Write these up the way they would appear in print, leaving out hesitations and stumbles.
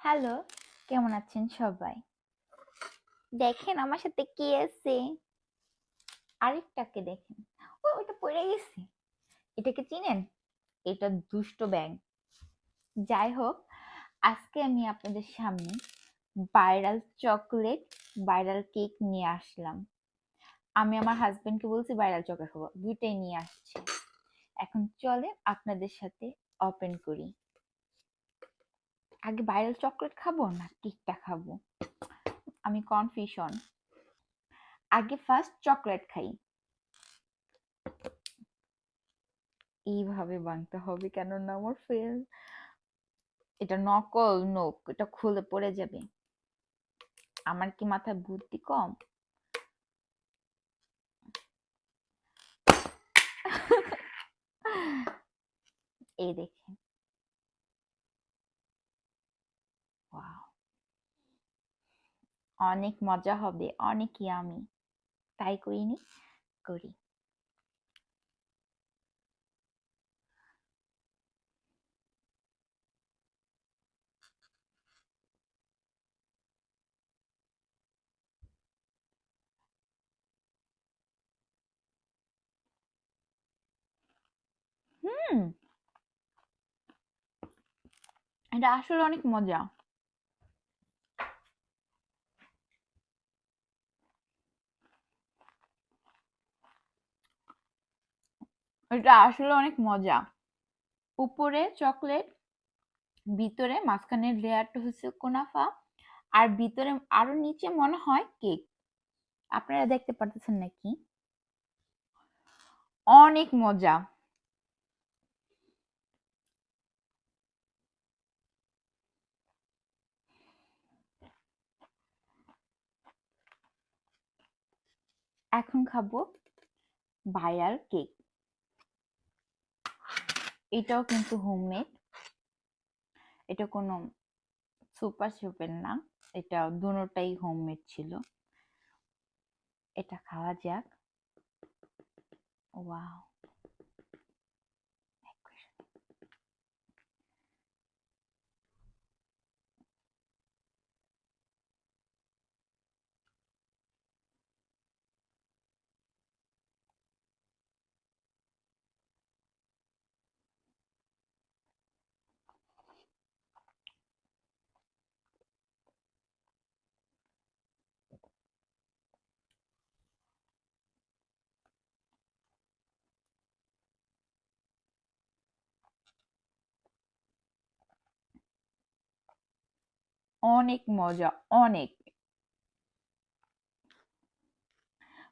Hello, কেমন আছেন সবাই? দেখেন আমার সাথে কে আছে? আরেকটাকে দেখেন। ওইটা পড়ে গেছে। এটাকে চিনেন? এটা দুষ্ট ব্যাঙ। যাই হোক, আজকে আমি আপনাদের সামনে ভাইরাল চকলেট, ভাইরাল কেক নিয়ে আসলাম। আমি আমার হাজবেন্ডকে বলছি ভাইরাল চকলেট খাবো, দুইটাই নিয়ে আসছে। এখন চলে আপনাদের সাথে ওপেন করি। আগে ভাইরাল চকলেট খাবো না কেকটা খাবো? আমি কনফিউশন। আগে ফার্স্ট চকলেট খাই। এইভাবে ভাঙতে হবে, কেননা আমার ফ্রেন্ড এটা নকল নোক, এটা খুলে পড়ে যাবে। আমার কি মাথায় বুদ্ধি কম? এই দেখেন, ওয়াও, অনেক মজা হবে, অনেক ইয়ামি। তাই করিনি, করি। হুম, এটা আসলে অনেক মজা। এটা আসলে অনেক মজা। উপরে চকলেট, ভিতরে মাঝখানের লেয়ারটা হচ্ছে কুনাফা, আর ভিতরে আরো নিচে মনে হয় কেক। আপনারা দেখতে পারতেছেন নাকি? অনেক মজা। এখন খাবো ভাইরাল কেক। এটাও কিন্তু হোমমেড, এটা কোনো সুপার সুপের না, এটা দুটোটাই হোমমেড ছিল। এটা খাওয়া যাক। ওয়াও, অনেক মজা, অনেক।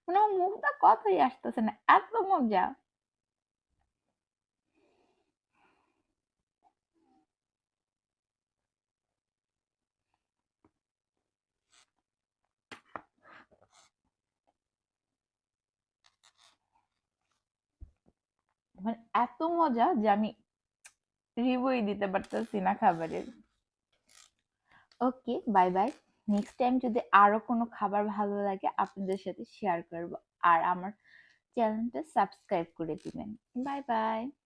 মানে আমার মুখটা কথাই আসতেছে না, এত মজা। মানে এত মজা যে আমি রিভিউই দিতে পারতেছি না খাবারের। ওকে, বাই বাই। নেক্সট টাইম যদি আরো কোনো খাবার ভালো লাগে আপনাদের সাথে শেয়ার করব। আর আমার চ্যানেলটা সাবস্ক্রাইব করে দিবেন। Bye bye.